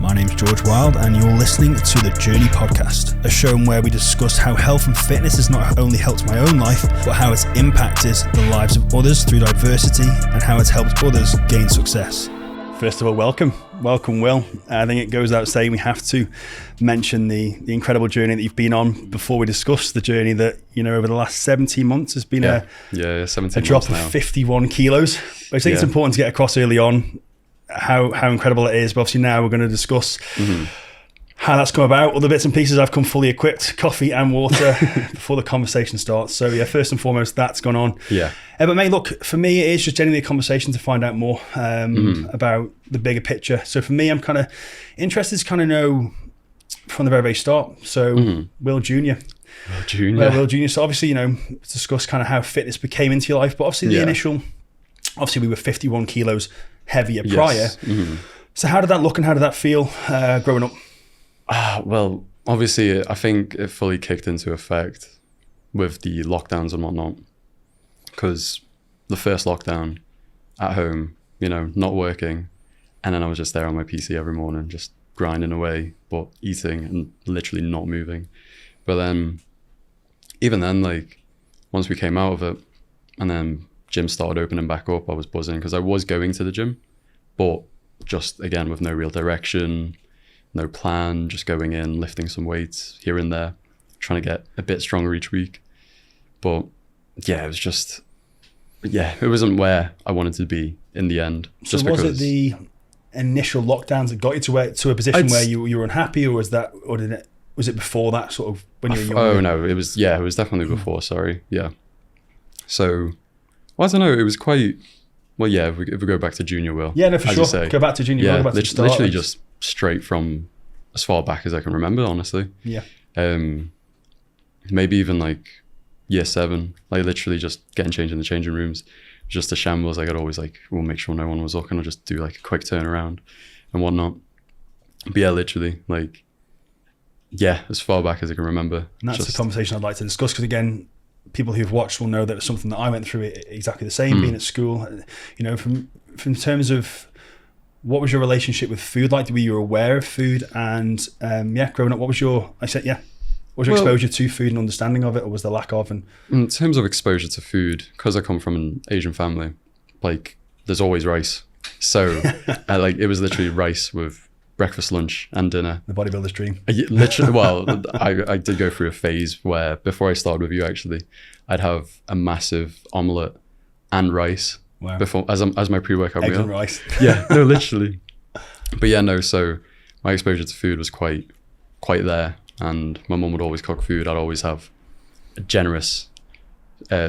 My name's Jorge Wylde and you're listening to The Journey Podcast, a show where we discuss how health and fitness has not only helped my own life, but how it's impacted the lives of others through diversity and how it's helped others gain success. First of all, welcome, Will. I think it goes without saying we have to mention the incredible journey that you've been on before we discuss the journey that, you know, over the last 17 months has been a drop of 51 kilos. I think it's important to get across early on how incredible it is, but obviously now we're going to discuss how that's come about. Other bits and pieces, I've come fully equipped, coffee and water before the conversation starts. So yeah, first and foremost, that's gone on. Yeah. But mate, look, for me, it is just genuinely a conversation to find out more about the bigger picture. So for me, I'm kind of interested to kind of know from the very, very start. So Will Jr. Will Jr. So obviously, you know, discuss kind of how fitness became into your life, but obviously the initial, obviously we were 51 kilos heavier prior. So how did that look and how did that feel growing up? Well, obviously, I think it fully kicked into effect with the lockdowns and whatnot. Because the first lockdown at home, you know, not working, and then I was just there on my PC every morning, just grinding away, but eating and literally not moving. But then, even then, like, once we came out of it, and then gym started opening back up, I was buzzing because I was going to the gym, but just, again, with no real direction, no plan, just going in, lifting some weights here and there, trying to get a bit stronger each week. But yeah, it was just, it wasn't where I wanted to be in the end. So just was it the initial lockdowns that got you to a position where you were unhappy, or was it before that, sort of when you were younger? Oh no, it was definitely before. Sorry, yeah. So, well, I don't know. It was quite. Well, yeah. If we go back to junior, Will. Yeah, no, for sure. Say, go back to junior. Yeah, Will, literally just straight from as far back as I can remember. Honestly. Yeah. Maybe even like year 7, like literally just getting changed in the changing rooms, just a shambles. Like I'd always make sure no one was looking, or just do like a quick turnaround and whatnot. But yeah, literally as far back as I can remember. And that's the conversation I'd like to discuss, because again, people who've watched will know that it's something that I went through exactly the same, being at school. You know, from terms of what was your relationship with food like? Were you aware of food? And growing up, what was your exposure to food and understanding of it, or was the lack of? And in terms of exposure to food, because I come from an Asian family, like there's always rice. So it was literally rice with breakfast, lunch and dinner. The bodybuilder's dream. Literally, well, I did go through a phase where, before I started with you actually, I'd have a massive omelette and rice. Wow. Before as my pre-workout Eggs meal. And rice. Yeah, no, literally. But yeah, no, so my exposure to food was quite there, and my mum would always cook food. I'd always have a generous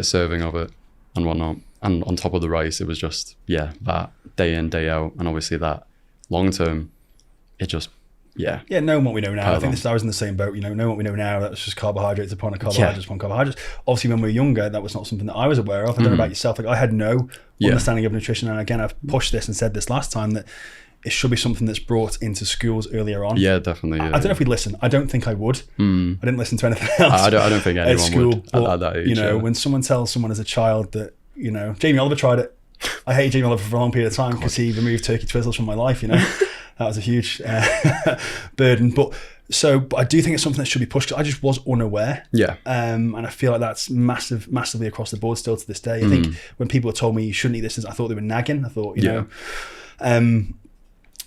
serving of it and whatnot. And on top of the rice, it was just, that day in, day out. And obviously that long term, it just, knowing what we know now. I think I was in the same boat, you know, knowing what we know now, that's just carbohydrates upon carbohydrates upon carbohydrates. Obviously, when we were younger, that was not something that I was aware of. I don't know about yourself. Like, I had no understanding of nutrition. And again, I've pushed this and said this last time, that it should be something that's brought into schools earlier on. Yeah, definitely. I don't know if we'd listen. I don't think I would. I didn't listen to anything else. I don't think anyone at school, would at that age. You know, when someone tells someone as a child that, you know, Jamie Oliver tried it. I hated Jamie Oliver for a long period of time because he removed turkey twizzlers from my life, you know. That was a huge burden. But I do think it's something that should be pushed. I just was unaware. Yeah. And I feel like that's massively across the board still to this day. I think when people told me you shouldn't eat this, I thought they were nagging. I thought, you know.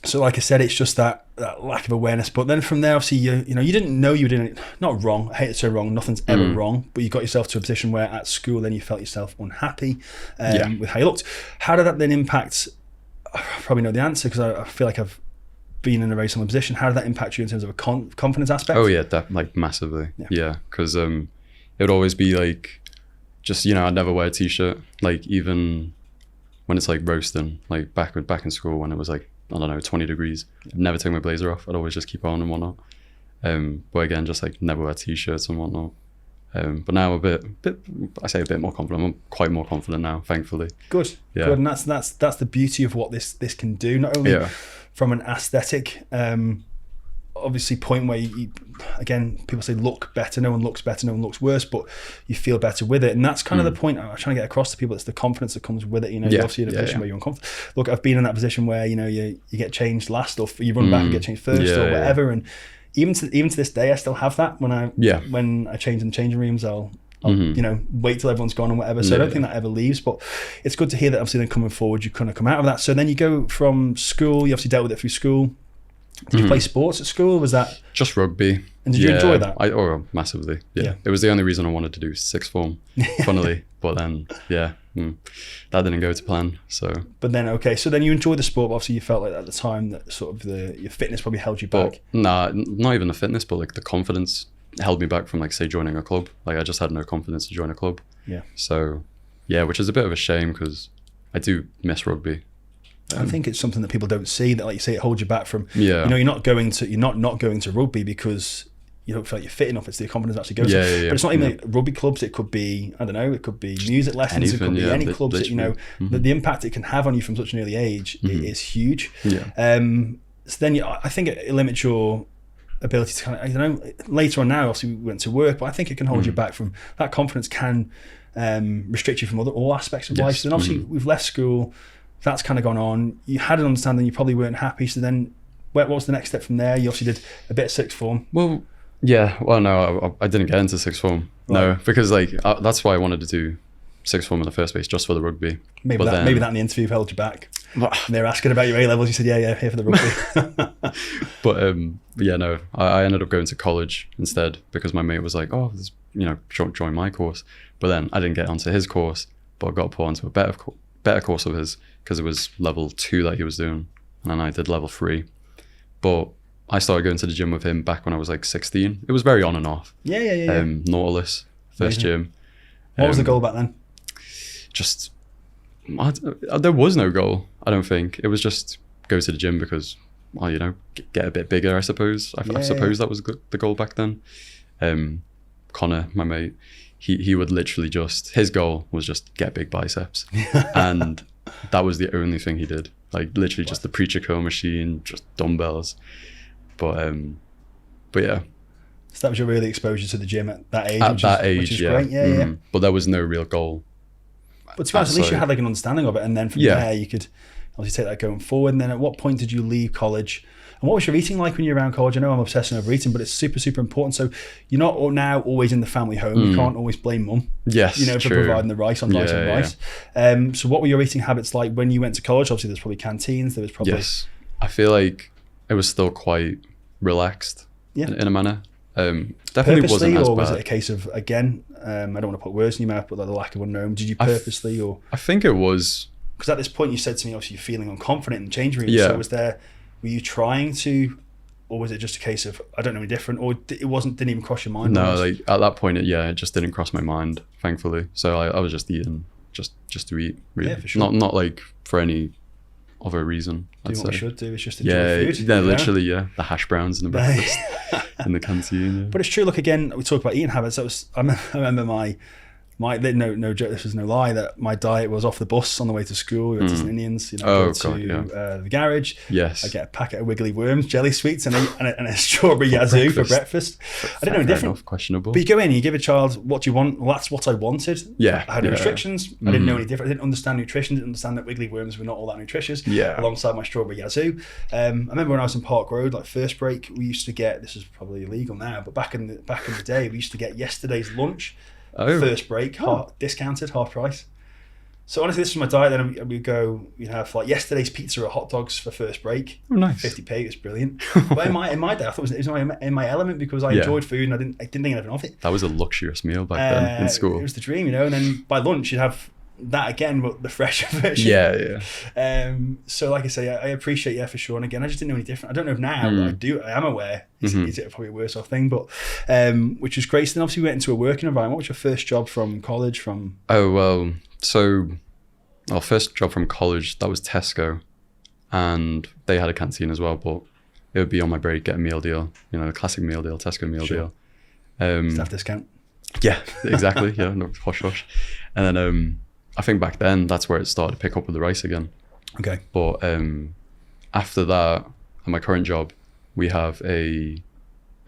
So like I said, it's just that lack of awareness. But then from there, obviously, you know, you didn't know you were doing it. Not wrong. I hate to say wrong. Nothing's ever wrong. But you got yourself to a position where at school, then you felt yourself unhappy with how you looked. How did that then impact? I probably know the answer because I feel like I've been in a very similar position. How did that impact you in terms of a confidence aspect? Oh yeah, like massively. Yeah, because it would always be like, just, you know, I'd never wear a t-shirt. Like even when it's like roasting, like back in school when it was like, I don't know, 20 degrees, I'd never take my blazer off. I'd always just keep on and whatnot. But again, just like never wear t-shirts and whatnot. But now a bit more confident. I'm quite more confident now, thankfully. Good. And that's the beauty of what this can do. Not only from an aesthetic obviously point where you again, people say look better, no one looks better, no one looks worse, but you feel better with it. And that's kind of the point I'm trying to get across to people. It's the confidence that comes with it. You know, you're obviously in a position where you're uncomfortable. Look, I've been in that position where, you know, you get changed last, or you run back and get changed first, or whatever. And even to this day, I still have that when I change in the changing rooms. I'll you know, wait till everyone's gone and whatever. So I don't think that ever leaves, but it's good to hear that obviously then coming forward, you kind of come out of that. So then you go from school, you obviously dealt with it through school. Did you play sports at school? Was that just rugby? And did you enjoy that? Massively. Yeah. It was the only reason I wanted to do sixth form, funnily. But then, that didn't go to plan. So. But then, okay, so then you enjoyed the sport, but obviously you felt like at the time that sort of your fitness probably held you back. Nah, not even the fitness, but like the confidence held me back from, like, say, joining a club. Like, I just had no confidence to join a club. Yeah. So, which is a bit of a shame because I do miss rugby. I think it's something that people don't see, that, like you say, it holds you back from, you know, you're not going to rugby because you don't feel like you're fit enough. It's the confidence actually goes. But it's not even like rugby clubs. It could be, I don't know, it could be music lessons. Anything, it could be any clubs that, you know, the impact it can have on you from such an early age is huge. Yeah. So then I think it limits your ability to kind of, I don't know, later on now, obviously we went to work, but I think it can hold you back from, that confidence can restrict you from all aspects of life. So then obviously we've left school, that's kind of gone on. You had an understanding, you probably weren't happy. So then what was the next step from there? You obviously did a bit of sixth form. Well, no, I didn't get into sixth form. Right. No, because like that's why I wanted to do sixth form in the first place, just for the rugby. Maybe that in the interview held you back. They were asking about your A levels. You said, yeah, here for the rugby. But no, I ended up going to college instead because my mate was like, oh, you know, join my course. But then I didn't get onto his course, but I got put onto a better course of his because it was level 2 that he was doing, and then I did level 3. But I started going to the gym with him back when I was like 16. It was very on and off. Yeah. Nautilus, first gym. What was the goal back then? Just, there was no goal, I don't think. It was just go to the gym because, well, you know, get a bit bigger, I suppose. I suppose that was the goal back then. Connor, my mate, he would literally his goal was just get big biceps. And that was the only thing he did. Like literally just the preacher curl machine, just dumbbells. But yeah. So that was your really exposure to the gym at that age? Which is great. Yeah. But there was no real goal. But to be honest, at least you had like an understanding of it, and then from there you could obviously take that going forward. And then at what point did you leave college? And what was your eating like when you were around college? I know I'm obsessing over eating, but it's super, super important. So you're not now always in the family home. You can't always blame mum. Yes, you know, for providing the rice on rice. So what were your eating habits like when you went to college? Obviously, there's probably canteens. There was probably. Yes, I feel like it was still quite relaxed in a manner. Definitely purposely, wasn't as or bad. Was it a case of, again, I don't want to put words in your mouth, but the lack of unknown? Did you purposely, or? I think it was. Because at this point you said to me, obviously you're feeling unconfident in the change room. So were you trying to, or was it just a case of, I don't know any different, or it didn't even cross your mind? No, like at that point, it just didn't cross my mind, thankfully. So I was just eating, just to eat, really. Yeah, for sure. Not like for any other reason. Do what we should do, it's just enjoy food. Yeah, literally, the hash browns in the breakfast in the canteen. Yeah. But it's true, look, again, we talk about eating habits. I remember my no joke, this was no lie, that my diet was off the bus on the way to school. We went to St. Indians, go to the garage. Yes. I get a packet of Wiggly Worms, jelly sweets, and a strawberry yazoo for breakfast. I didn't know any different. Questionable. But you go in, you give a child, what do you want? Well, that's what I wanted. Yeah. I had no restrictions. I didn't know any different. I didn't understand nutrition. Didn't understand that Wiggly Worms were not all that nutritious. Yeah. Alongside my strawberry yazoo. I remember when I was in Park Road, like first break, we used to get, this is probably illegal now, but back in the day, we used to get yesterday's lunch. First break, discounted, half price. So honestly, this was my diet. Then we'd have like yesterday's pizza or hot dogs for first break. Oh, nice. 50p, it's brilliant. But in my day, I thought it was in my element because I enjoyed food and I didn't think anything of it. That was a luxurious meal back then in school. It was the dream, And then by lunch, you'd have that again, but the fresher version. Yeah. So like I say, I appreciate for sure. And again, I just didn't know any different. I don't know now, but I am aware. Is it probably a worse off thing? But which is great. So then obviously we went into a working environment. What was your first job from college? First job from college, that was Tesco, and they had a canteen as well, but it would be on my break, get a meal deal, the classic meal deal, Tesco meal deal. Staff discount. Yeah, exactly. No, hush. And then I think back then that's where it started to pick up with the rice again. Okay. But after that, at my current job, we have a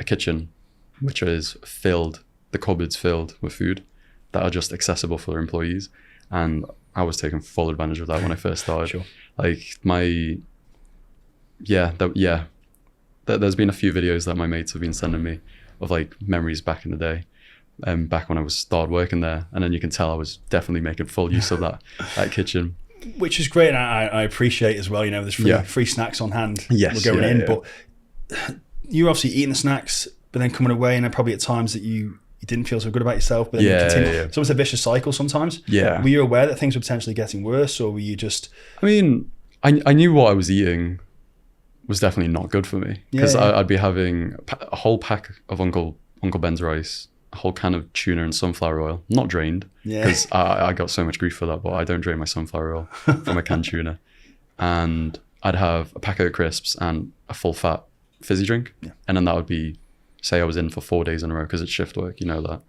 kitchen which is filled, the cupboards filled with food that are just accessible for employees. And I was taking full advantage of that when I first started. Sure. Like there's been a few videos that my mates have been sending me of like memories back in the day, back when I started working there, and then you can tell I was definitely making full use of that kitchen. Which is great, and I appreciate as well. You know, there's free snacks on hand. Yes, we're going in, yeah. But you're obviously eating the snacks, but then coming away, and then probably at times that you didn't feel so good about yourself, but then you continue. Yeah. It's almost a vicious cycle sometimes. Yeah. Were you aware that things were potentially getting worse, or were you just? I mean, I knew what I was eating was definitely not good for me, because I'd be having a whole pack of Uncle Ben's rice, a whole can of tuna and sunflower oil, not drained, because I got so much grief for that, but I don't drain my sunflower oil from a canned tuna. And I'd have a packet of crisps and a full fat fizzy drink, and then that would be, say I was in for 4 days in a row, because it's shift work, you know that.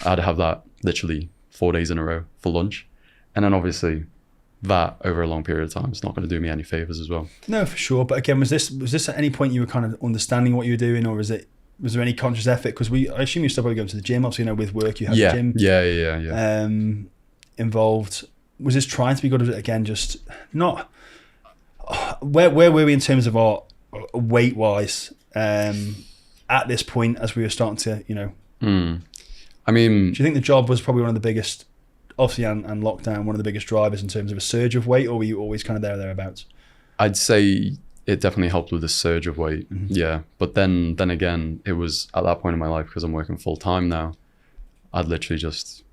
I'd have that literally 4 days in a row for lunch, and then obviously that over a long period of time is not going to do me any favors as well. No, for sure. But again, was this at any point you were kind of understanding what you were doing, or was there any conscious effort? Because I assume you're still probably going to the gym. Obviously, you know, with work you have the gym. Yeah. Involved. Was this trying to be good at it again? Just not. Where were we in terms of our weight wise at this point as we were starting to, you know? I mean, do you think the job was probably one of the biggest, obviously, and lockdown, one of the biggest drivers in terms of a surge of weight, or were you always kind of thereabouts? I'd say it definitely helped with the surge of weight. Mm-hmm. Yeah. But then again, it was at that point in my life, because I'm working full time now, I'd literally just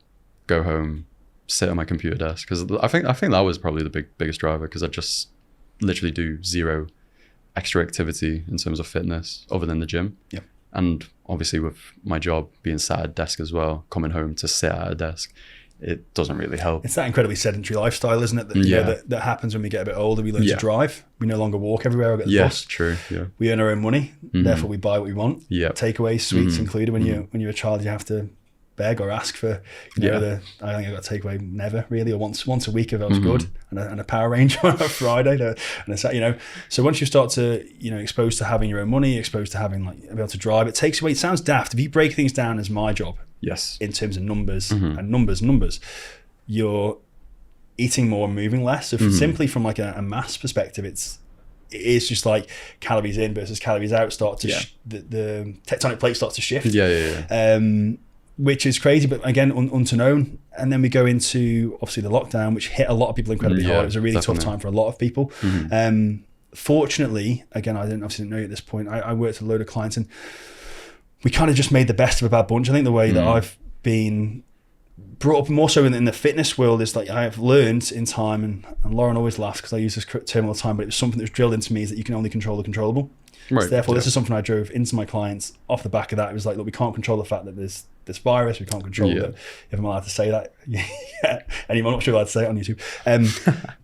go home, sit at my computer desk. Because I think that was probably the biggest driver, because I just literally do zero extra activity in terms of fitness other than the gym. Yeah. And obviously with my job being sat at a desk as well, coming home to sit at a desk, it doesn't really help. It's that incredibly sedentary lifestyle, isn't it? That happens when we get a bit older. We learn to drive. We no longer walk everywhere or get the bus. True. Yeah. We earn our own money. Therefore, we buy what we want. Yeah. Takeaways, sweets included. When you're a child, you have to beg or ask for. I think I got a takeaway never really, or once a week if I was good, and a Power Ranger on a Friday. You know, so once you start to, you know, exposed to having your own money, exposed to having like be able to drive, it takes away. It sounds daft if you break things down as my job. Yes. In terms of numbers and numbers, you're eating more and moving less. So simply from like a mass perspective, it is just like calories in versus calories out start to the tectonic plate starts to shift. Which is crazy, but again, unknown. And then we go into obviously the lockdown, which hit a lot of people incredibly hard. It was a really tough time for a lot of people. Fortunately, again, I didn't know you at this point. I worked with a load of clients, and we kind of just made the best of a bad bunch. I think the way that I've been brought up more so in the fitness world is like I've learned in time, and Lauren always laughs because I use this term all the time, but it was something that was drilled into me, is that you can only control the controllable. Right. So therefore, this is something I drove into my clients off the back of that. It was like, look, we can't control the fact that there's this virus. We can't control that. If I'm allowed to say that, anymore, I'm not sure allowed to say it on YouTube.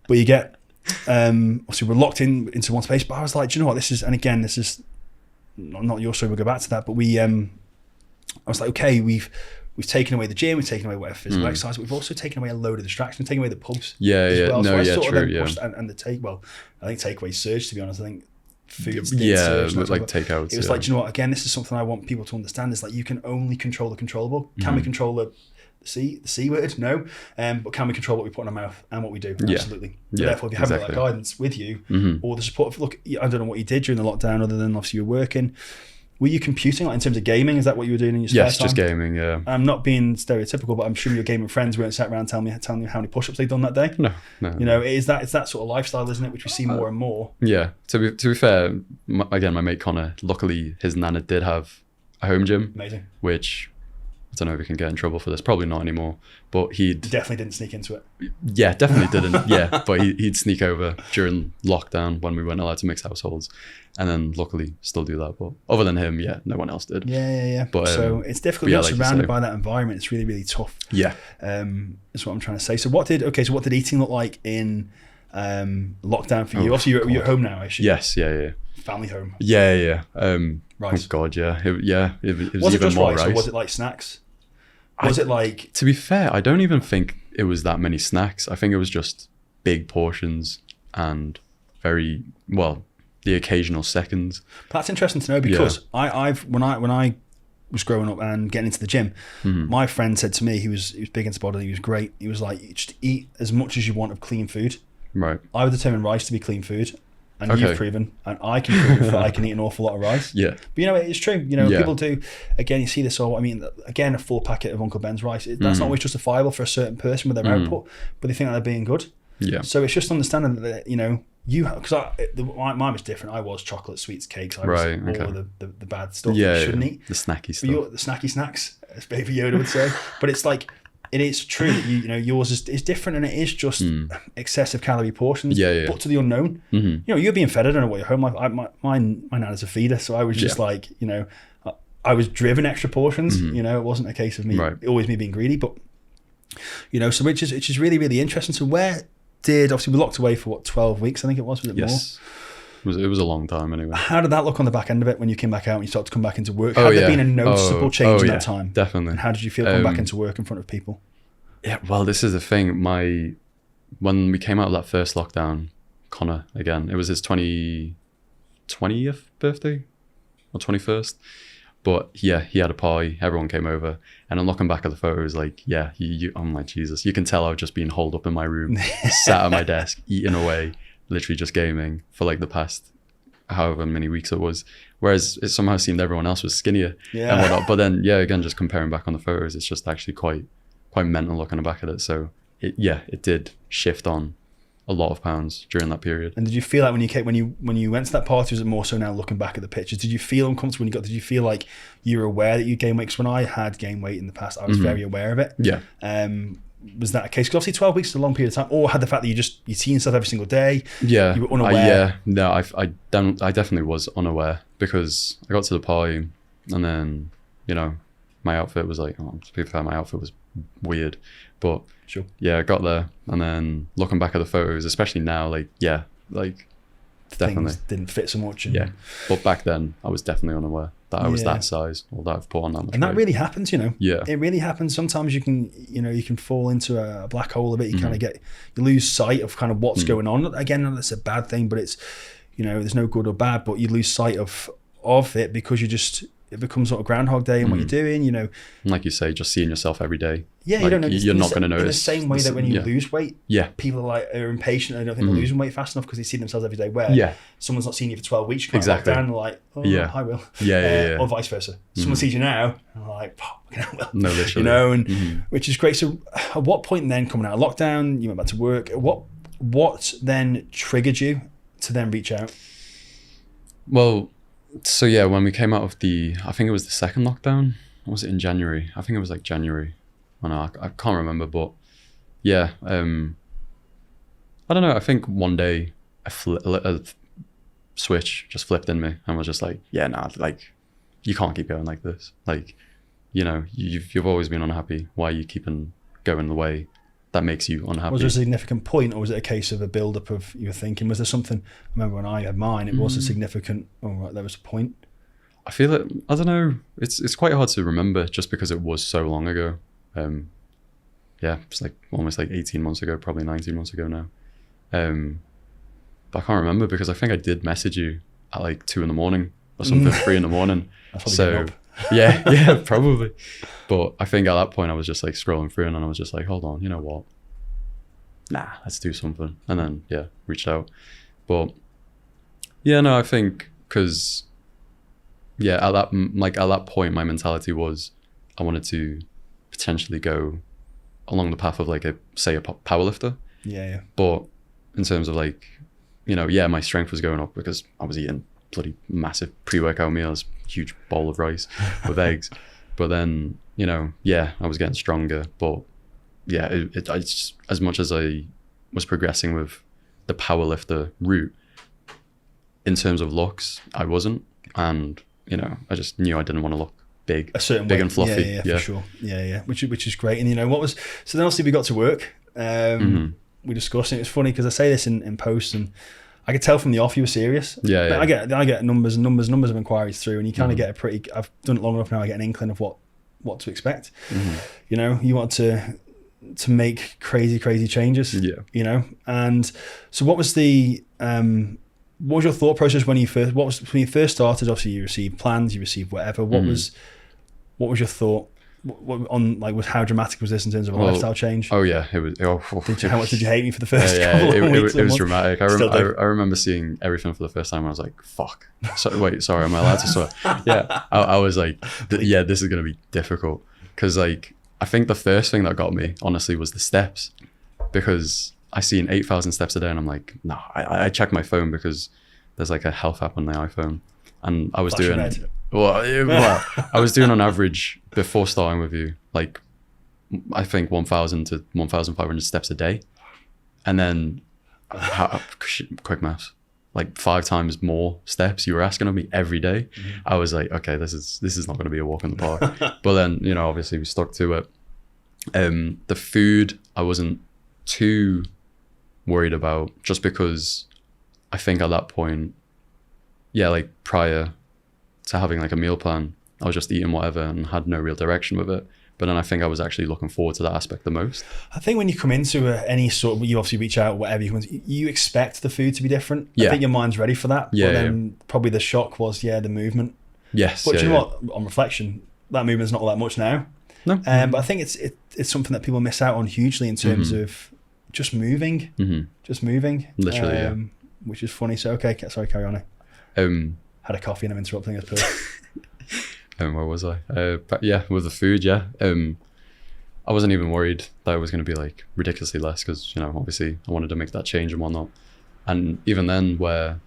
But you get, obviously we're locked into one space, but I was like, do you know what, this is not your story, we'll go back to that, but I was like, okay, we've taken away the gym, we've taken away whatever physical exercise, but we've also taken away a load of distractions, we've taken away the pubs as well. And the I think takeaway surged, to be honest. I think food surged, like takeouts. It was like, do you know what, again, this is something I want people to understand, is like you can only control the controllable. Can we control the C word? No. But can we control what we put in our mouth and what we do? Absolutely. So therefore, if you haven't got that guidance with you, or the support, look, I don't know what you did during the lockdown other than obviously you were working. Were you computing, like in terms of gaming? Is that what you were doing in your spare time? Yes, just gaming, yeah. I'm not being stereotypical, but I'm sure your gaming friends weren't sat around telling me how many push-ups they'd done that day. No. You know, it's that sort of lifestyle, isn't it, which we see more and more. Yeah. To be fair, again, my mate Connor, luckily his nana did have a home gym. Amazing. Which, I don't know if we can get in trouble for this, probably not anymore, but he definitely didn't sneak into it. Yeah, definitely didn't. Yeah, but he'd sneak over during lockdown when we weren't allowed to mix households, and then luckily still do that. But other than him, no one else did. Yeah. But so it's difficult. You're surrounded by that environment. It's really, really tough. Yeah. That's what I'm trying to say. So what did eating look like in lockdown for you? Obviously, you're at home now, I assume. Yes. Yeah. Family home. Yeah. Rice. Oh God, yeah. It was even just more rice, rice. or was it like snacks? Was it like? To be fair, I don't even think it was that many snacks. I think it was just big portions and very the occasional seconds. That's interesting to know, because when I was growing up and getting into the gym, my friend said to me, he was big into bodybuilding, he was great. He was like, just eat as much as you want of clean food. Right. I would determine rice to be clean food, and you've proven, and I can prove that I can eat an awful lot of rice. Yeah. But you know, it's true. You know, people do. Again, you see this all. I mean, again, a full packet of Uncle Ben's rice. That's not always justifiable for a certain person with their output, but they think that they're being good. Yeah. So it's just understanding that, you know, because mine was different. I was chocolate, sweets, cakes. I was all of the bad stuff that you shouldn't eat. The snacky stuff. The snacky snacks, as Baby Yoda would say. But it's like, it is true that you know, yours is different, and it is just excessive calorie portions, but to the unknown. You know, you're being fed. I don't know what your home life. My nana's a feeder, so I was just like, you know, I was driven extra portions. You know, it wasn't a case of me always me being greedy, but you know, so which is really, really interesting. So obviously we locked away for 12 weeks, I think it was it more? It was a long time anyway. How did that look on the back end of it when you came back out and you started to come back into work? Had there been a noticeable change in that time? Definitely. And how did you feel coming back into work in front of people? Yeah, well, this is the thing. When we came out of that first lockdown, Connor, again, it was his 20th birthday or 21st. But yeah, he had a party, everyone came over, and I'm looking back at the photos, like, I'm like, Jesus, you can tell I've just been holed up in my room, sat at my desk, eating away, literally just gaming for like the past however many weeks it was. Whereas it somehow seemed everyone else was skinnier and whatnot. But then, again, just comparing back on the photos, it's just actually quite mental looking back at it. So it did shift on a lot of pounds during that period. And did you feel like when you went to that party, was it more so now looking back at the pictures? Did you feel uncomfortable when you got? Did you feel like you were aware that you gained weight? Because when I had gained weight in the past, I was very aware of it. Yeah. Was that a case? Because obviously 12 weeks is a long period of time. Or had the fact that you see yourself every single day. Yeah. You were unaware. No, I definitely was unaware, because I got to the party and then, you know, my outfit was like, to be fair, my outfit was weird, but sure. Yeah, I got there, and then looking back at the photos, especially now, like definitely things didn't fit so much. But back then I was definitely unaware that I was that size, or that I've put on that much and that weight. really happens, you know. Yeah, it really happens. Sometimes you can fall into a black hole of it. You you lose sight of kind of what's going on. Again, that's a bad thing, but it's, you know, there's no good or bad, but you lose sight of it because it becomes sort of Groundhog Day and what you're doing, you know. Like you say, just seeing yourself every day. Yeah, like, you don't know. You're not going to notice. In the same way that when you lose weight, people are impatient and they don't think they're losing weight fast enough because they see themselves every day. Where someone's not seeing you for 12 weeks, you can't walk down and they're like, I will. Or vice versa. Someone sees you now and they're like, I will. No, literally. You know, and which is great. So at what point then, coming out of lockdown, you went back to work, what then triggered you to then reach out? Well, so yeah, when we came out of I think it was the second lockdown, or was it in January? I think it was like January. I can't remember, but yeah, I don't know. I think one day a switch just flipped in me and was just like, like, you can't keep going like this. Like, you know, you've always been unhappy. Why are you keeping going the way that makes you unhappy? Was there a significant point, or was it a case of a build-up of you were thinking? Was there something? I remember when I had mine, it was a significant. Oh, right, there was a point. I feel it. I don't know. It's quite hard to remember just because it was so long ago. It's like almost like 18 months ago, probably 19 months ago now. But I can't remember because I think I did message you at like 2 a.m. or something, 3 a.m. So yeah, probably. But I think at that point I was just like scrolling through and I was just like, hold on, you know what? Nah, let's do something. And then reached out. But no, I think because at that point my mentality was I wanted to potentially go along the path of like a powerlifter. Yeah. But in terms of like, you know, my strength was going up because I was eating bloody massive pre-workout meals, huge bowl of rice with eggs. But then, you know, I was getting stronger. But it's as much as I was progressing with the powerlifter route, in terms of looks, I wasn't. And, you know, I just knew I didn't want to look big, a certain big way. and fluffy. Yeah, for sure. Yeah. Which is great. And you know, so then obviously we got to work. We discussed it. It was funny because I say this in posts and I could tell from the off you were serious. Yeah. I get numbers of inquiries through, and you kind of get I've done it long enough now. I get an inkling of what to expect. You know, you want to make crazy changes. Yeah. You know, and so what was the What was your thought process when you first started? Obviously, you received plans, you received whatever. What was your thought? Was how dramatic was this in terms of a lifestyle change? Oh yeah, it was. How much did you hate me for the first couple of weeks? It was dramatic. I remember seeing everything for the first time. And I was like, "Fuck." Sorry, am I allowed to swear? Yeah, I was like, "Yeah, this is gonna be difficult." Because like, I think the first thing that got me, honestly, was the steps, because I seen 8,000 steps a day, and I'm like, "No." I checked my phone because there's like a health app on the iPhone, and I was doing. I was doing on average before starting with you, like I think 1,000 to 1,500 steps a day, and then quick maths, like 5 times more steps you were asking of me every day. I was like, okay, this is not going to be a walk in the park. But then, you know, obviously we stuck to it. The food I wasn't too worried about, just because I think at that point, like prior to having like a meal plan, I was just eating whatever and had no real direction with it. But then I think I was actually looking forward to that aspect the most. I think when you come into any sort of, you obviously reach out, whatever, you expect the food to be different. I think your mind's ready for that. But then probably the shock was, the movement. Yes. But you know what, on reflection, that movement's not all that much now. No. But I think it's something that people miss out on hugely in terms of just moving. Just moving. Literally, which is funny. So, okay, sorry, carry on. Had a coffee and I'm interrupting us. Where was I? But yeah, with the food, I wasn't even worried that it was going to be like ridiculously less, because, you know, obviously I wanted to make that change and whatnot. And even then, where,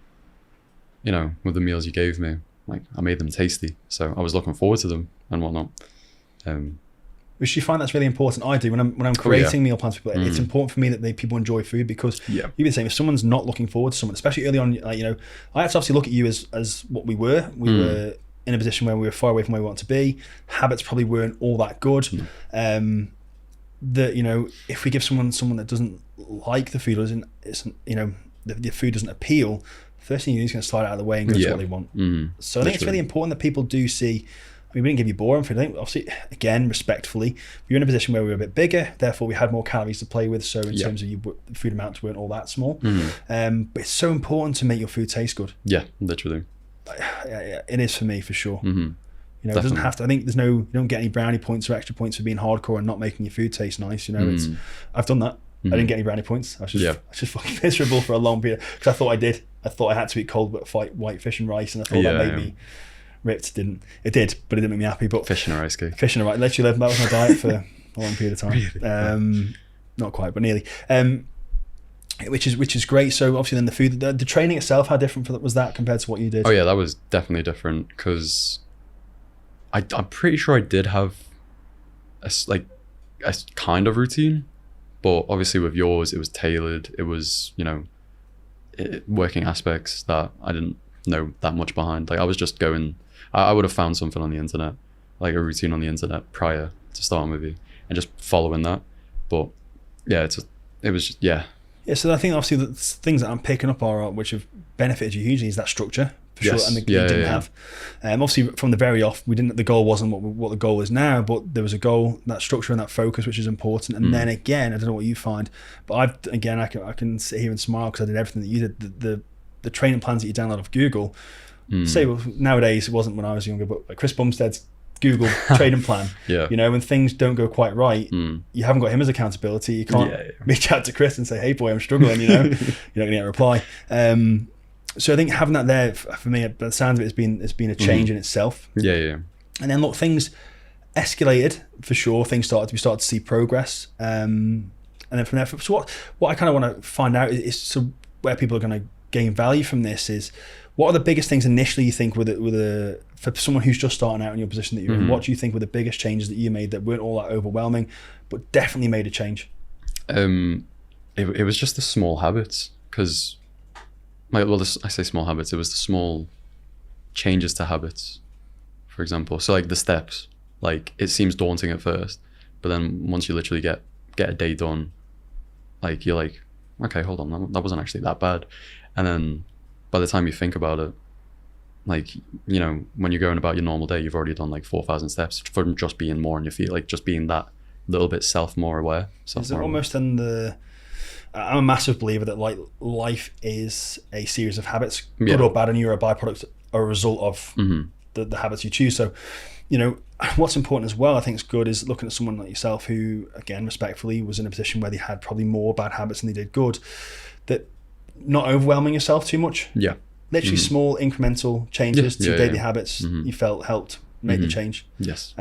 you know, with the meals you gave me, like I made them tasty, so I was looking forward to them and whatnot. Which you find that's really important. I do when I'm creating meal plans for people. It's important for me that people enjoy food, because you've been saying, if someone's not looking forward to something, especially early on, like, you know, I have to obviously look at you as what we were. We were in a position where we were far away from where we want to be. Habits probably weren't all that good. That, you know, if we give someone that doesn't like the food, isn't you know, the food doesn't appeal, first thing you do is going to slide out of the way and go to what they want. So I think it's really important that people do see. I mean, we didn't give you boring food. I think, obviously, again, respectfully, we were in a position where we were a bit bigger, therefore we had more calories to play with. So in terms of the food amounts weren't all that small. But it's so important to make your food taste good. Yeah, literally. It is for me, for sure. You know, it doesn't have to. I think you don't get any brownie points or extra points for being hardcore and not making your food taste nice. You know, I've done that. I didn't get any brownie points. I was just fucking miserable for a long period, because I thought I did. I thought I had to eat cold white fish and rice, and I thought that made me ripped. It did, but it didn't make me happy. But fish and a rice cake. Fish and a rice. Literally, that was my diet for a long period of time. Really? Not quite, but nearly. Which is great. So obviously, then the food, the training itself, how different was that compared to what you did? Oh yeah, that was definitely different, because I'm pretty sure I did have a kind of routine, but obviously with yours, it was tailored. It was, you know, working aspects that I didn't know that much behind. Like I was just going. I would have found something on the internet, like a routine on the internet prior to starting with you, and just following that. But yeah, it was just, Yeah, so I think obviously the things that I'm picking up are which have benefited you hugely is that structure, for sure, and you didn't have. Obviously from the very off, the goal wasn't what the goal is now, but there was a goal, that structure and that focus, which is important. And then again, I don't know what you find, but I can sit here and smile because I did everything that you did. The training plans that you download off Google, nowadays, it wasn't when I was younger, but like Chris Bumstead's Google training plan, you know, when things don't go quite right, you haven't got him as accountability. You can't reach out to Chris and say, hey boy, I'm struggling, you know. You're not gonna get a reply. So I think having that there, for me, by the sound of it, it's been a change in itself. And then look, things escalated, for sure. We started to see progress, and then from there, so what I kind of want to find out is so where people are going to gain value from this is, what are the biggest things initially you think for someone who's just starting out in your position that you're in? What do you think were the biggest changes that you made that weren't all that overwhelming, but definitely made a change? It was just the small habits, because, I say small habits. It was the small changes to habits, for example. So like the steps, like it seems daunting at first, but then once you literally get a day done, like you're like, okay, hold on, that wasn't actually that bad. And then by the time you think about it, like, you know, when you're going about your normal day, you've already done like 4,000 steps from just being more on your feet, like just being that little bit more aware. Is it almost in I'm a massive believer that like life is a series of habits, good or bad, and you're a byproduct or a result of the habits you choose. So, you know, what's important as well, I think it's good, is looking at someone like yourself who, again, respectfully, was in a position where they had probably more bad habits than they did good, that not overwhelming yourself too much. Yeah. Literally small incremental changes to daily habits you felt helped make the change. Yes.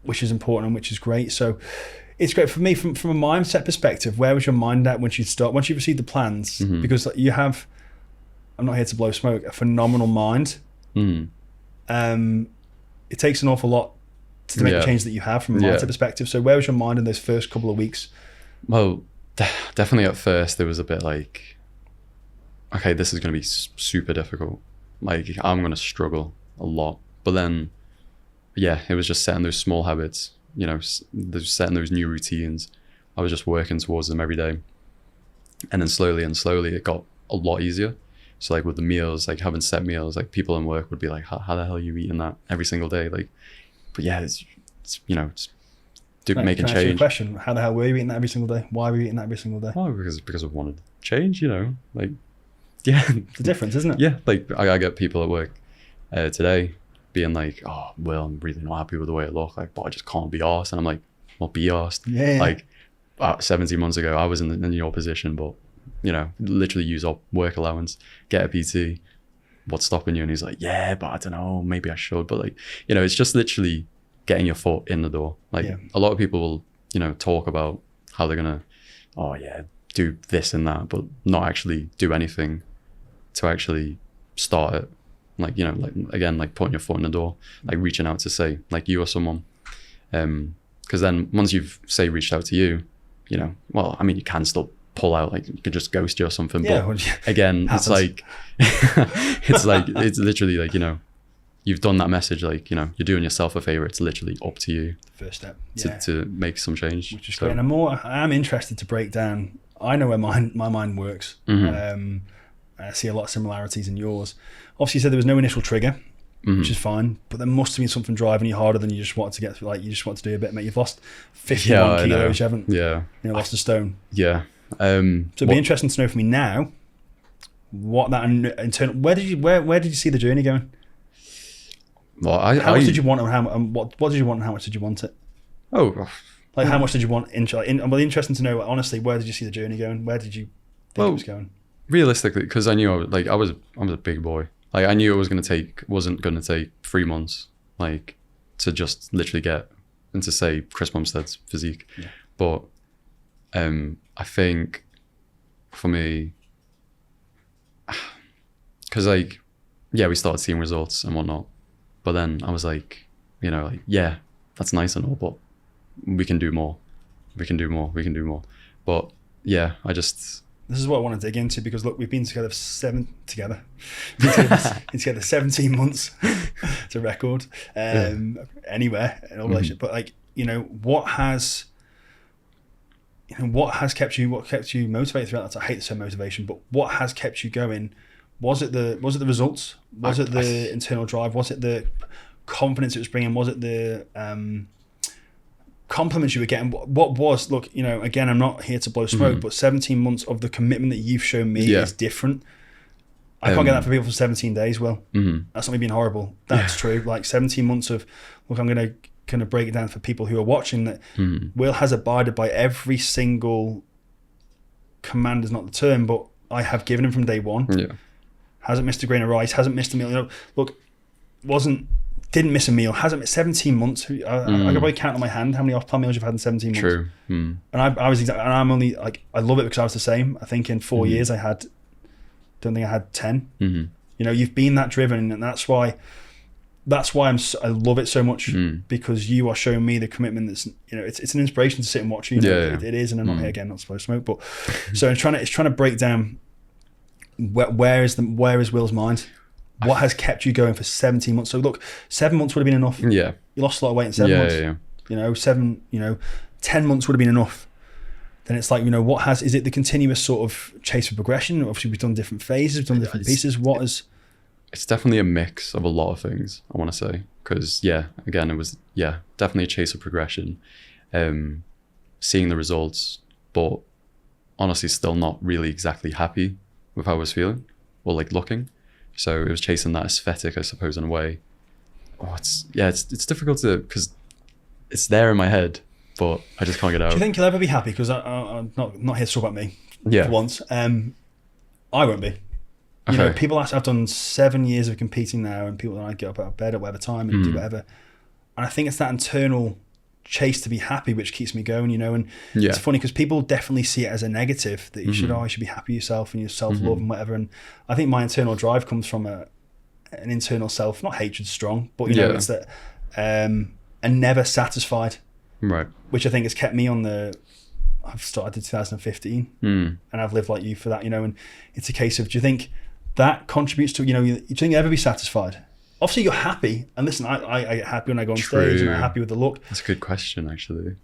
Which is important and which is great. So it's great for me from a mindset perspective. Where was your mind at once you received the plans? Because you have, I'm not here to blow smoke, a phenomenal mind. It takes an awful lot to make the change that you have from a mindset perspective. So where was your mind in those first couple of weeks? Well, definitely at first there was a bit like, okay, this is going to be super difficult. Like, I'm going to struggle a lot. But then, it was just setting those small habits, you know, setting those new routines. I was just working towards them every day. And then slowly it got a lot easier. So like with the meals, like having set meals, like people in work would be like, how the hell are you eating that every single day? Like, but it's you know, making change. Can I ask you a question? How the hell were you eating that every single day? Why were you eating that every single day? Oh, because I wanted change, you know, like, yeah. It's a difference, isn't it? Yeah, like I get people at work today being like, oh, well, I'm really not happy with the way I look, like, but I just can't be arsed. And I'm like, well, be arsed. Yeah. Like 17 months ago, I was in your position, but, you know, literally use up work allowance, get a PT. What's stopping you? And he's like, yeah, but I don't know, maybe I should. But like, you know, it's just literally getting your foot in the door. Like a lot of people will, you know, talk about how they're gonna, do this and that, but not actually do anything to actually start it. Like, you know, like again, like putting your foot in the door, like reaching out to say, like, you or someone. Because then once you've reached out to you, you know, well, I mean, you can still pull out, like you could just ghost you or something. Yeah, but again, it's like, it's literally like, you know, you've done that message, like, you know, you're doing yourself a favor. It's literally up to you. First step. To make some change. Which is great. And I am interested to break down, I know where my mind works. I see a lot of similarities in yours. Obviously, you said there was no initial trigger, which is fine, but there must have been something driving you harder than you just wanted to get through. Like, you just want to do a bit, mate. You've lost 51 kilos, you haven't lost a stone. Yeah. So it'd be interesting to know from me now what that internal, where did you see the journey going? Well, how much did you want, and what did you want, and how much did you want it? Oh, like how much did you want? Well, interesting to know, honestly, where did you see the journey going? Where did you think it was going? Realistically, because I knew I was a big boy. Like, I knew it wasn't going to take 3 months, like, to just literally get into, say, Chris Bumstead's physique. Yeah. But I think for me, because like, we started seeing results and whatnot, but then I was like, you know, like, yeah, that's nice and all, but we can do more. But yeah, this is what I want to dig into, because look, we've been together 17 months. It's a record. Anywhere in a relationship, but like, you know, what kept you motivated throughout that? I hate the term motivation, but what has kept you going? Was it the results? Was it the internal drive? Was it the confidence it was bringing? Was it the compliments you were getting? What was, look, you know, again, I'm not here to blow smoke, but 17 months of the commitment that you've shown me is different. I can't get that for people for 17 days. Well, that's not me being horrible. That's true. Like 17 months of, look, I'm going to kind of break it down for people who are watching, that Will has abided by every single command, is not the term, but I have given him from day one. Yeah. Hasn't missed a grain of rice, hasn't missed a meal. You know, look, didn't miss a meal, hasn't missed 17 months. I can probably count on my hand how many off-plan meals you've had in 17 months. True. And I'm only like, I love it because I was the same. I think in 4 years I don't think I had 10. You know, you've been that driven, and that's why I love it so much, because you are showing me the commitment. That's, you know, it's an inspiration to sit and watch you. It is, and I'm not here again, not supposed to smoke, but so it's trying to break down where is Will's mind. What has kept you going for 17 months? So look, 7 months would have been enough. Yeah. You lost a lot of weight in 7 months. Yeah. You know, 10 months would have been enough. Then it's like, you know, is it the continuous sort of chase for progression? Obviously we've done different phases, we've done different pieces. It's definitely a mix of a lot of things, I want to say. Because again, it was, definitely a chase of progression. Seeing the results, but honestly still not really exactly happy with how I was feeling or like looking. So it was chasing that aesthetic, I suppose, in a way. Oh, it's difficult to, because it's there in my head, but I just can't get out. Do you think you'll ever be happy? Because I'm not here to talk about me for once. I won't be. You know, people ask, I've done 7 years of competing now, and people, I get up out of bed at whatever time and do whatever. And I think it's that internal chase to be happy which keeps me going, you know. And it's funny because people definitely see it as a negative, that you should be happy yourself and your self-love and whatever. And I think my internal drive comes from an internal self, not hatred strong, but you know, it's that and never satisfied, right? Which I think has kept me on the, I've started in 2015 and I've lived like you for that, you know. And it's a case of, do you think that contributes to, you know, do you think you'll ever be satisfied? Obviously you're happy, and listen, I get happy when I go on stage and I'm happy with the look. That's a good question, actually.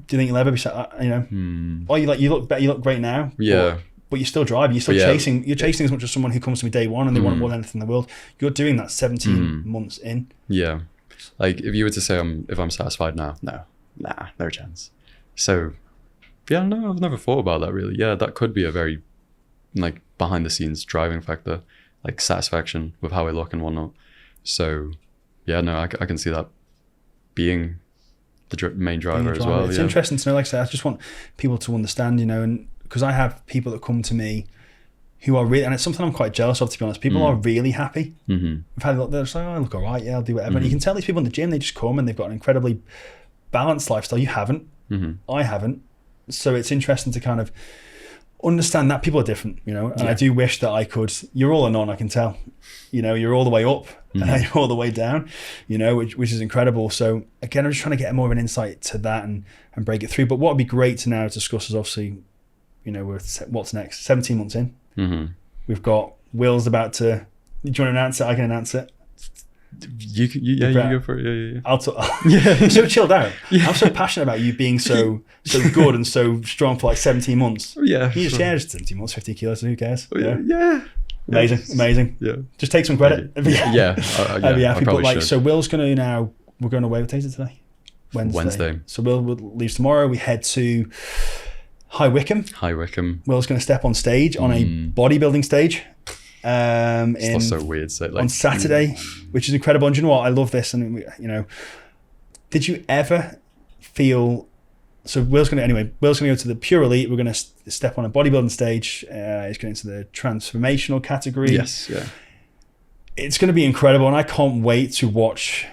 Do you think you'll ever be, you know? Oh, you look great now. Yeah. But you're still driving. You're still chasing. You're chasing as much as someone who comes to me day one and they want more than anything in the world. You're doing that 17 months in. Yeah. Like if you were to say if I'm satisfied now, no chance. So yeah, no, I've never thought about that really. Yeah, that could be a very like behind the scenes driving factor, like satisfaction with how I look and whatnot. So yeah, no, I can see that being the main driver as well. It's interesting to know. Like I say, I just want people to understand, you know, and because I have people that come to me who are really, and it's something I'm quite jealous of, to be honest. People are really happy. We've had, they're just like, oh, I look all right, yeah, I'll do whatever. And you can tell these people in the gym, they just come and they've got an incredibly balanced lifestyle. You haven't. I haven't. So it's interesting to kind of understand that people are different, you know. And I do wish that I could. You're all a non, I can tell. You know, you're all the way up and you're all the way down, you know, which is incredible. So again, I'm just trying to get more of an insight to that and break it through. But what would be great to now discuss is obviously, you know, what's next. 17 months in. We've got Will's about to. Do you want to announce it? I can announce it. You go for it. Yeah. I'll I'm so chilled out. I'm so passionate about you being so good and so strong for like 17 months. Yeah. You just 17 months, 50 kilos. Who cares? Yeah. Amazing. Yeah. Just take some credit. I'd be happy. But like, so Will's going to now. We're going away. What day is it today? Wednesday. So Will leaves tomorrow. We head to High Wycombe. Will's going to step on stage on a bodybuilding stage. It's so weird. So, like, on Saturday, which is incredible. And you know what? I love this. And you know, did you ever feel? So Will's going to go to the pure elite. We're going to step on a bodybuilding stage. He's going into the transformational category. Yes, yeah. It's going to be incredible, and I can't wait to watch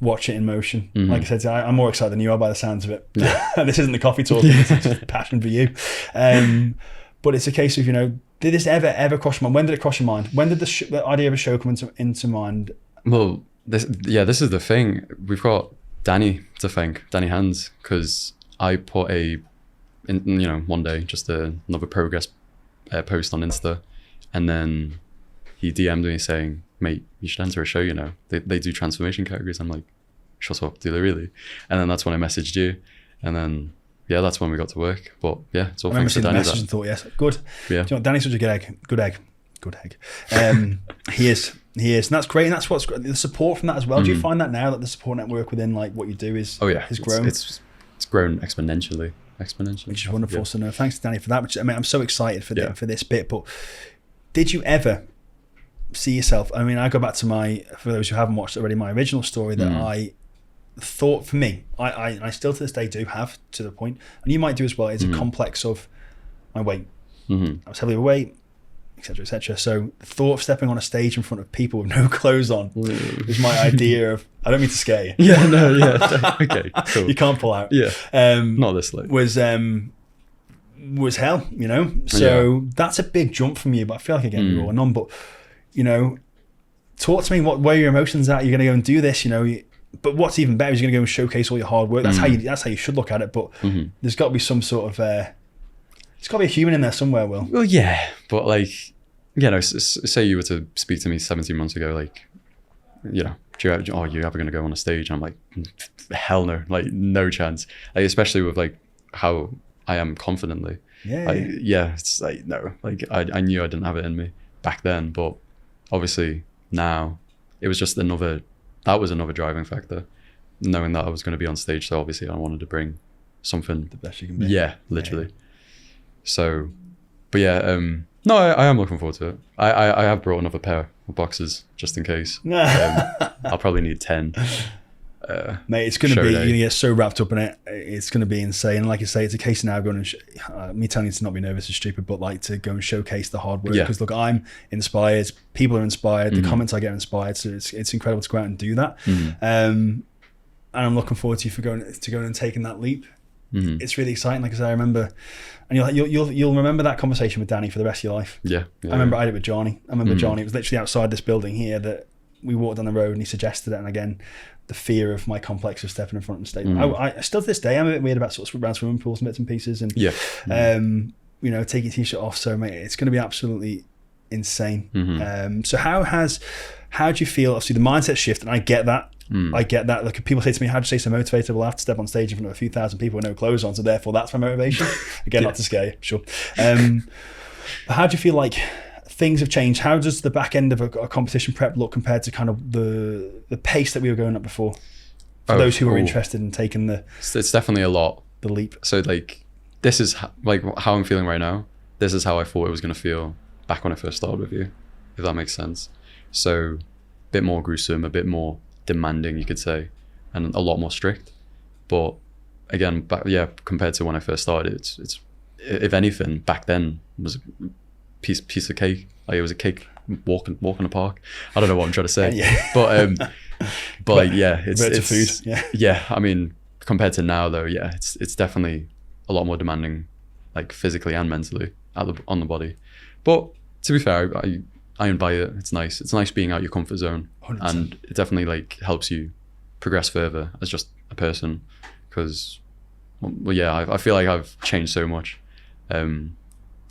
it in motion. Like I said, I'm more excited than you are by the sounds of it. This isn't the coffee talk. It's just passion for you. But it's a case of, you know, did this ever cross your mind? When did it cross your mind? When did the idea of a show come into mind? Well, this is the thing. We've got Danny to thank, Danny Hands, because I put one day, just another progress post on Insta, and then he DM'd me saying, mate, you should enter a show, you know. They do transformation categories. I'm like, shut up, do they really? And then that's when I messaged you, and then that's when we got to work. But yeah, it's all thanks to Danny. I remember seeing the message and thought, yes, good. Yeah. Do you know what, Danny's such a good egg. He is, and that's great. And that's what's great. The support from that as well. Do you find that now that the support network within like what you do has grown? It's grown exponentially, which is wonderful. Yeah. So no, thanks to Danny for that. Which I mean, I'm so excited for this bit. But did you ever see yourself? I mean, I go back to for those who haven't watched already, my original story that I thought, for me, I still to this day do have, to the point, and you might do as well, is a complex of my weight. I was heavily overweight, etc. So the thought of stepping on a stage in front of people with no clothes on is my idea of, I don't mean to scare you. Okay, cool. You can't pull out. Not this late. Was hell, you know. So that's a big jump from you, but I feel like again you're all on. But you know, talk to me. Where your emotions at? You're going to go and do this, you know. But what's even better is you're going to go and showcase all your hard work. That's how you should look at it. But there's got to be some sort of there's got to be a human in there somewhere, Will. Well, yeah, but like, you know, say you were to speak to me 17 months ago, like, you know, you're ever going to go on a stage? And I'm like, hell no, like no chance. Like, especially with like how I am confidently. It's like no, like I knew I didn't have it in me back then, but obviously now it was just another driving factor, knowing that I was going to be on stage. So obviously I wanted to bring something the best you can be. Yeah, literally. So, but yeah, no, I am looking forward to it. I have brought another pair of boxes just in case. I'll probably need 10. Mate, it's going to be, you're going to get so wrapped up in it. It's going to be insane. And like you say, it's a case now going and me telling you to not be nervous is stupid, but like to go and showcase the hard work. Because look, I'm inspired. People are inspired. The comments I get are inspired. So it's incredible to go out and do that. And I'm looking forward to you for going and taking that leap. It's really exciting. Like I said, I remember, and you'll remember that conversation with Danny for the rest of your life. Yeah. I remember I did it with Johnny. I remember Johnny, it was literally outside this building here that we walked down the road and he suggested it. And again, the fear of my complex of stepping in front of the stage. I still to this day, I'm a bit weird about sort of around swimming pools and bits and pieces. And, take your t-shirt off. So mate, it's going to be absolutely insane. So how do you feel? Obviously the mindset shift, and I get that. I get that. Like people say to me, how do you stay so motivated? Well, I have to step on stage in front of a few thousand people with no clothes on. So therefore that's my motivation. Again, not to scare you, sure. But how do you feel like things have changed? How does the back end of a competition prep look compared to kind of the pace that we were going at before? For those who are interested in taking it's definitely a lot. The leap. So like, this is like how I'm feeling right now. This is how I thought it was going to feel back when I first started with you, if that makes sense. So a bit more gruesome, a bit more demanding, you could say, and a lot more strict. But again, compared to when I first started, it's if anything, back then was a piece of cake. Like it was a cake walk in the park. I don't know what I'm trying to say, but like, it's food. Yeah. I mean, compared to now though, it's definitely a lot more demanding, like physically and mentally on the body. But to be fair, I invite it. It's nice. It's nice being out your comfort zone, 100%. And it definitely like helps you progress further as just a person. Because, I feel like I've changed so much. I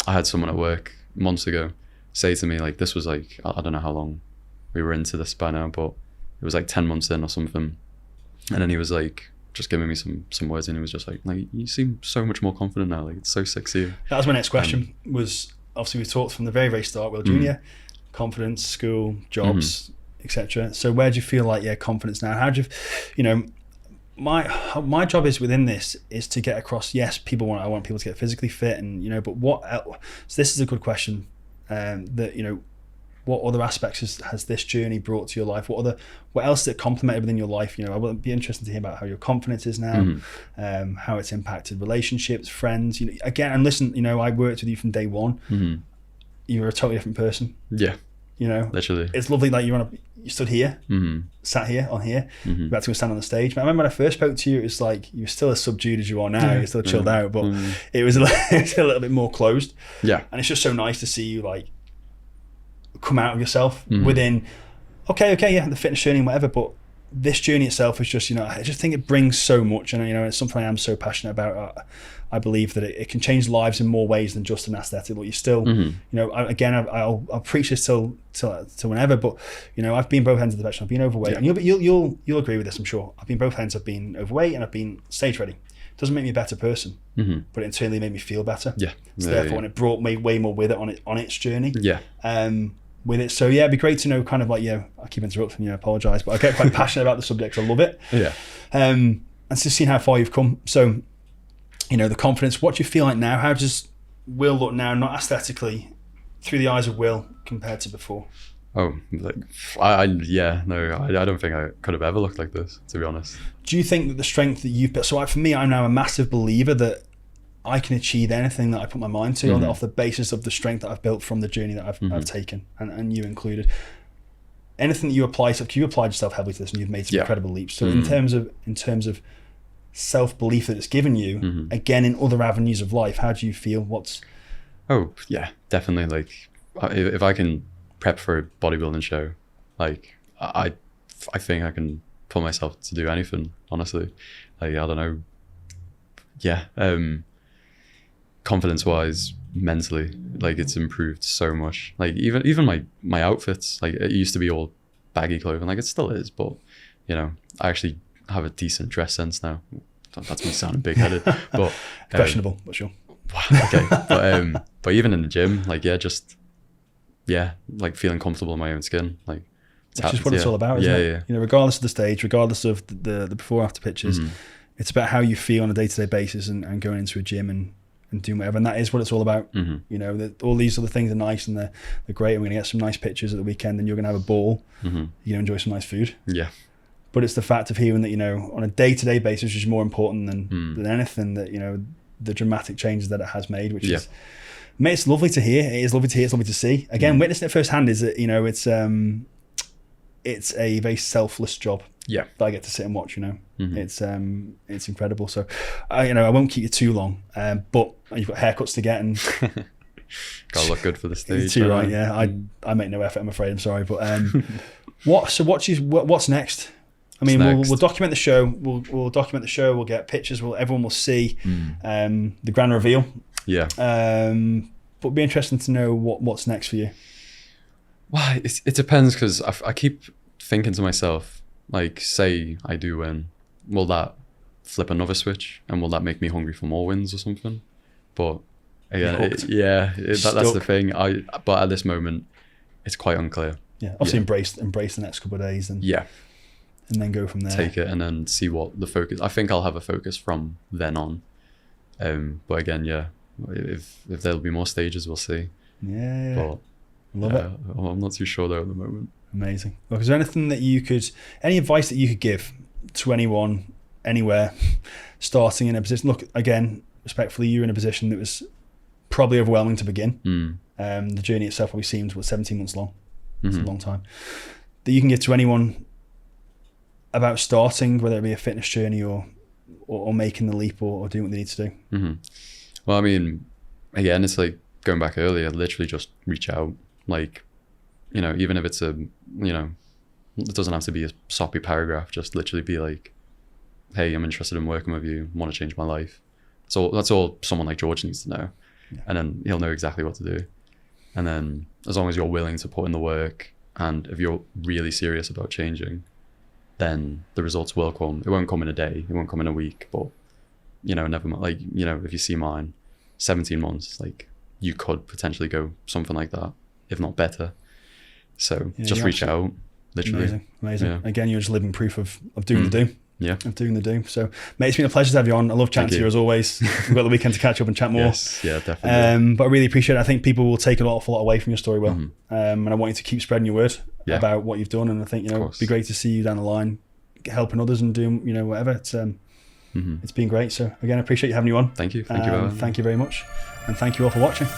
had someone at work months ago say to me like, this was like, I don't know how long we were into this by now, but it was like 10 months in or something. And then he was like, just giving me some words, and he was just like, you seem so much more confident now. Like it's so sexy. That was my next question. Was obviously we talked from the very, very start. Well, junior. Confidence, school, jobs, etc. So where do you feel like confidence now? How do you my job is within this is to get across, yes, I want people to get physically fit, and but what else? So this is a good question, that what other aspects has this journey brought to your life? What else that complemented within your life? I would be interested to hear about how your confidence is now, how it's impacted relationships, friends, again, and listen, I worked with you from day one. You're a totally different person. Yeah. Literally. It's lovely that you stood here, sat here on here, you're about to go stand on the stage. But I remember when I first spoke to you, it was like you were still as subdued as you are now. You're still chilled out, but it was a little bit more closed. Yeah. And it's just so nice to see you like come out of yourself within, the fitness journey and whatever, but this journey itself is just, I just think it brings so much, and it's something I am so passionate about. I believe that it can change lives in more ways than just an aesthetic. But you still, I'll preach this till whenever. But I've been both ends of the spectrum. I've been overweight, and you'll agree with this, I'm sure. I've been both ends. I've been overweight, and I've been stage ready. It doesn't make me a better person, but it internally made me feel better. Yeah. So therefore, and it brought me way more with it on its journey. Yeah. With it, so it'd be great to know kind of like I keep interrupting you. I apologise, but I get quite passionate about the subject. I love it. Yeah. And just seeing how far you've come. So, the confidence. What do you feel like now? How does Will look now? Not aesthetically, through the eyes of Will compared to before. Oh, I don't think I could have ever looked like this, to be honest. Do you think that the strength that you've built? So for me, I'm now a massive believer that I can achieve anything that I put my mind to off the basis of the strength that I've built from the journey that I've taken, and you included. Anything that you apply, so you applied yourself heavily to this, and you've made some incredible leaps. So in terms of self-belief that it's given you, again in other avenues of life, how do you feel? Oh yeah, definitely. Like if I can prep for a bodybuilding show, like I think I can pull myself to do anything. Honestly, like I don't know. Yeah. Confidence wise, mentally, like it's improved so much. Like even my outfits, like it used to be all baggy clothing, like it still is, but I actually have a decent dress sense now. That's me sounding big-headed, but questionable, but sure. Okay, but even in the gym, like like feeling comfortable in my own skin, like which is what it's all about, isn't it? Regardless of the stage, regardless of the before after pictures, it's about how you feel on a day-to-day basis, and going into a gym and and doing whatever. And that is what it's all about. Mm-hmm. You know, that all these other things are nice and they're great. And we're going to get some nice pictures at the weekend and you're going to have a ball. Mm-hmm. You're going to enjoy some nice food. Yeah. But it's the fact of hearing that, you know, on a day-to-day basis, which is more important than anything, that, you know, the dramatic changes that it has made, which is, mate, it's lovely to hear. It is lovely to hear. It's lovely to see. Again, witnessing it firsthand is that, you know, it's a very selfless job. Yeah. That I get to sit and watch, you know. It's incredible. So, you know, I won't keep you too long, but you've got haircuts to get and gotta look good for the stage. Too right, yeah. I make no effort, I'm afraid. I'm sorry, but what's next? I mean, we'll document the show. We'll document the show. We'll get pictures. Everyone will see the grand reveal. Yeah. But it'd be interesting to know what's next for you. Well, it depends, because I keep thinking to myself, like, say I do win, will that flip another switch, and will that make me hungry for more wins or something? But again, that's the thing. But at this moment, it's quite unclear. Yeah, obviously embrace the next couple of days and then go from there. Take it and then see what the focus. I think I'll have a focus from then on. But again, if there'll be more stages, we'll see. Yeah. But love it. I'm not too sure though at the moment. Amazing. Look, is there anything that any advice that you could give to anyone, anywhere, starting in a position? Look, again, respectfully, you're in a position that was probably overwhelming to begin. The journey itself probably seems 17 months long. It's a long time. That you can give to anyone about starting, whether it be a fitness journey or making the leap or doing what they need to do. Well, I mean, again, it's like going back earlier, literally just reach out. Like, you know, even if it's it doesn't have to be a soppy paragraph, just literally be like, hey, I'm interested in working with you, want to change my life. So that's all someone like George needs to know. Yeah. And then he'll know exactly what to do. And then as long as you're willing to put in the work, and if you're really serious about changing, then the results will come. It won't come in a day, it won't come in a week, but, you know, never mind. Like, you know, if you see mine, 17 months, like, you could potentially go something like that, if not better. So just reach out, literally. Amazing. Yeah. Again, you're just living proof of doing the do. Yeah. Of doing the do. So, mate, it's been a pleasure to have you on. I love chatting to you as always. We've got the weekend to catch up and chat more. Yes, yeah, definitely. But I really appreciate it. I think people will take an awful lot away from your story, Will. And I want you to keep spreading your word about what you've done. And I think, you know, it'd be great to see you down the line, helping others and doing, you know, whatever. It's been great. So again, I appreciate you having you on. Thank you. Thank you. Thank you very much. And thank you all for watching.